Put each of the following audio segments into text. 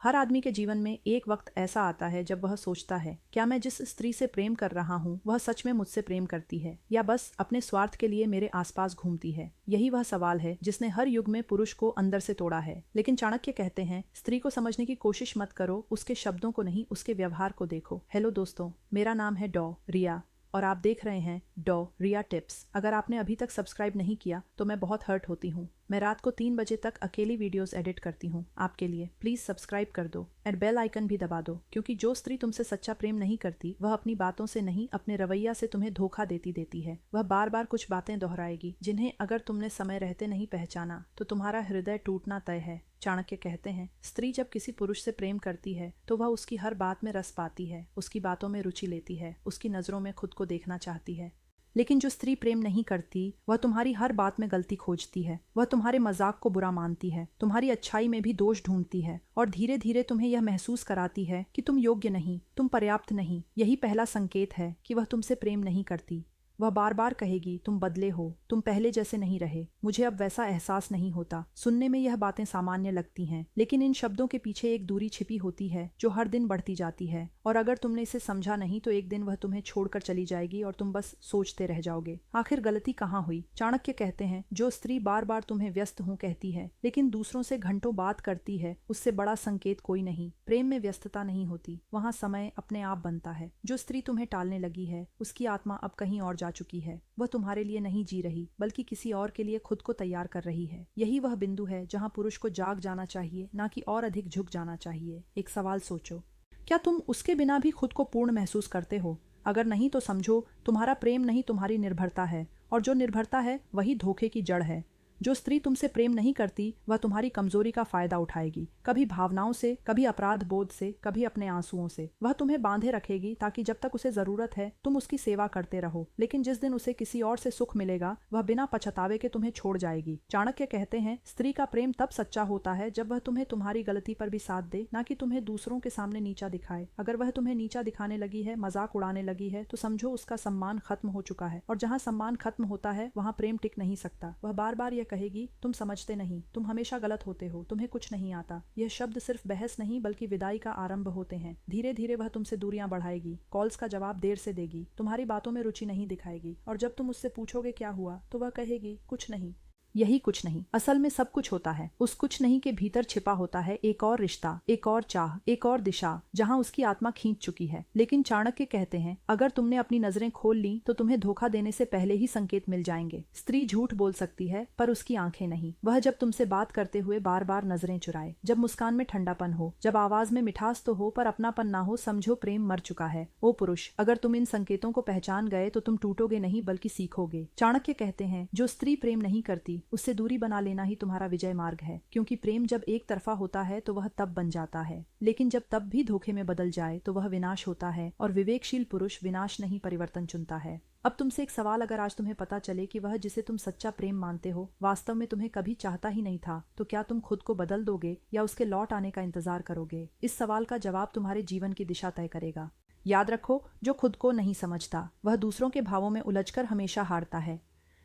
हर आदमी के जीवन में एक वक्त ऐसा आता है जब वह सोचता है, क्या मैं जिस स्त्री से प्रेम कर रहा हूँ वह सच में मुझसे प्रेम करती है या बस अपने स्वार्थ के लिए मेरे आसपास घूमती है। यही वह सवाल है जिसने हर युग में पुरुष को अंदर से तोड़ा है। लेकिन चाणक्य कहते हैं, स्त्री को समझने की कोशिश मत करो, उसके शब्दों को नहीं, उसके व्यवहार को देखो। हेलो दोस्तों, मेरा नाम है डॉ रिया और आप देख रहे हैं डॉ रिया टिप्स। अगर आपने अभी तक सब्सक्राइब नहीं किया तो मैं बहुत हर्ट होती हूँ। मैं रात को 3 बजे तक अकेली वीडियोस एडिट करती हूँ आपके लिए। प्लीज सब्सक्राइब कर दो और बेल आइकन भी दबा दो, क्योंकि जो स्त्री तुमसे सच्चा प्रेम नहीं करती वह अपनी बातों से नहीं, अपने रवैया से तुम्हें धोखा देती है। वह बार बार कुछ बातें दोहराएगी जिन्हें अगर तुमने समय रहते नहीं पहचाना तो तुम्हारा हृदय टूटना तय है। चाणक्य कहते हैं, स्त्री जब किसी पुरुष से प्रेम करती है तो वह उसकी हर बात में रस पाती है, उसकी बातों में रुचि लेती है, उसकी नजरों में खुद को देखना चाहती है। लेकिन जो स्त्री प्रेम नहीं करती वह तुम्हारी हर बात में गलती खोजती है, वह तुम्हारे मजाक को बुरा मानती है, तुम्हारी अच्छाई में भी दोष ढूंढती है और धीरे धीरे तुम्हें यह महसूस कराती है कि तुम योग्य नहीं, तुम पर्याप्त नहीं। यही पहला संकेत है कि वह तुमसे प्रेम नहीं करती। वह बार बार कहेगी, तुम बदले हो, तुम पहले जैसे नहीं रहे, मुझे अब वैसा एहसास नहीं होता। सुनने में यह बातें सामान्य लगती हैं, लेकिन इन शब्दों के पीछे एक दूरी छिपी होती है जो हर दिन बढ़ती जाती है। और अगर तुमने इसे समझा नहीं तो एक दिन वह तुम्हें छोड़कर चली जाएगी और तुम बस सोचते रह जाओगे, आखिर गलती कहाँ हुई। चाणक्य कहते हैं, जो स्त्री बार बार तुम्हें व्यस्त हूँ कहती है लेकिन दूसरों से घंटों बात करती है, उससे बड़ा संकेत कोई नहीं। प्रेम में व्यस्तता नहीं होती, वहाँ समय अपने आप बनता है। जो स्त्री तुम्हें टालने लगी है उसकी आत्मा अब कहीं और जा चुकी है। वह तुम्हारे लिए नहीं जी रही बल्कि किसी और के लिए खुद को तैयार कर रही है। यही वह बिंदु है जहां पुरुष को जाग जाना चाहिए, ना कि और अधिक झुक जाना चाहिए। एक सवाल सोचो, क्या तुम उसके बिना भी खुद को पूर्ण महसूस करते हो? अगर नहीं तो समझो, तुम्हारा प्रेम नहीं, तुम्हारी निर्भरता है, और जो निर्भरता है वही धोखे की जड़ है। जो स्त्री तुमसे प्रेम नहीं करती वह तुम्हारी कमजोरी का फायदा उठाएगी, कभी भावनाओं से, कभी अपराध बोध से, कभी अपने आंसुओं से। वह तुम्हें बांधे रखेगी ताकि जब तक उसे जरूरत है तुम उसकी सेवा करते रहो, लेकिन जिस दिन उसे किसी और से सुख मिलेगा वह बिना पछतावे के तुम्हें छोड़ जाएगी। चाणक्य कहते हैं, स्त्री का प्रेम तब सच्चा होता है जब वह तुम्हें तुम्हारी गलती पर भी साथ दे, ना कि तुम्हें दूसरों के सामने नीचा दिखाए। अगर वह तुम्हें नीचा दिखाने लगी है, मजाक उड़ाने लगी है, तो समझो उसका सम्मान खत्म हो चुका है, और जहाँ सम्मान खत्म होता है वहाँ प्रेम टिक नहीं सकता। वह बार बार यह कहेगी, तुम समझते नहीं, तुम हमेशा गलत होते हो, तुम्हें कुछ नहीं आता। यह शब्द सिर्फ बहस नहीं बल्कि विदाई का आरंभ होते हैं। धीरे धीरे वह तुमसे दूरियां बढ़ाएगी, कॉल्स का जवाब देर से देगी, तुम्हारी बातों में रुचि नहीं दिखाएगी, और जब तुम उससे पूछोगे क्या हुआ तो वह कहेगी, कुछ नहीं। यही कुछ नहीं असल में सब कुछ होता है। उस कुछ नहीं के भीतर छिपा होता है एक और रिश्ता, एक और चाह, एक और दिशा जहां उसकी आत्मा खींच चुकी है। लेकिन चाणक्य कहते हैं, अगर तुमने अपनी नजरें खोल ली तो तुम्हें धोखा देने से पहले ही संकेत मिल जाएंगे। स्त्री झूठ बोल सकती है पर उसकी आंखें नहीं। वह जब तुमसे बात करते हुए बार बार नजरें चुराए, जब मुस्कान में ठंडापन हो, जब आवाज में मिठास तो हो पर अपनापन ना हो, समझो प्रेम मर चुका है। ओ पुरुष, अगर तुम इन संकेतों को पहचान गए तो तुम टूटोगे नहीं बल्कि सीखोगे। चाणक्य कहते हैं, जो स्त्री प्रेम नहीं करती उससे दूरी बना लेना ही तुम्हारा विजय मार्ग है, क्योंकि प्रेम जब एक तरफा होता है तो वह तब बन जाता है, लेकिन जब तब भी धोखे में बदल जाए तो वह विनाश होता है। और विवेकशील पुरुष विनाश नहीं परिवर्तन चुनता है। अब तुमसे एक सवाल, अगर आज तुम्हें पता चले कि वह जिसे तुम सच्चा प्रेम मानते हो वास्तव में तुम्हें कभी चाहता ही नहीं था, तो क्या तुम खुद को बदल दोगे या उसके लौट आने का इंतजार करोगे? इस सवाल का जवाब तुम्हारे जीवन की दिशा तय करेगा। याद रखो, जो खुद को नहीं समझता वह दूसरों के भावों में उलझकर हमेशा हारता है।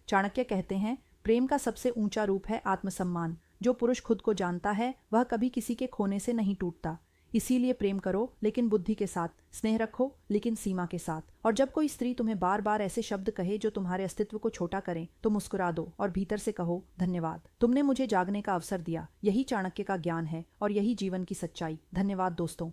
चाणक्य कहते हैं, प्रेम का सबसे ऊंचा रूप है आत्मसम्मान। जो पुरुष खुद को जानता है वह कभी किसी के खोने से नहीं टूटता। इसीलिए प्रेम करो लेकिन बुद्धि के साथ, स्नेह रखो लेकिन सीमा के साथ। और जब कोई स्त्री तुम्हें बार बार ऐसे शब्द कहे जो तुम्हारे अस्तित्व को छोटा करें तो मुस्कुरा दो और भीतर से कहो, धन्यवाद, तुमने मुझे जागने का अवसर दिया। यही चाणक्य का ज्ञान है और यही जीवन की सच्चाई। धन्यवाद दोस्तों।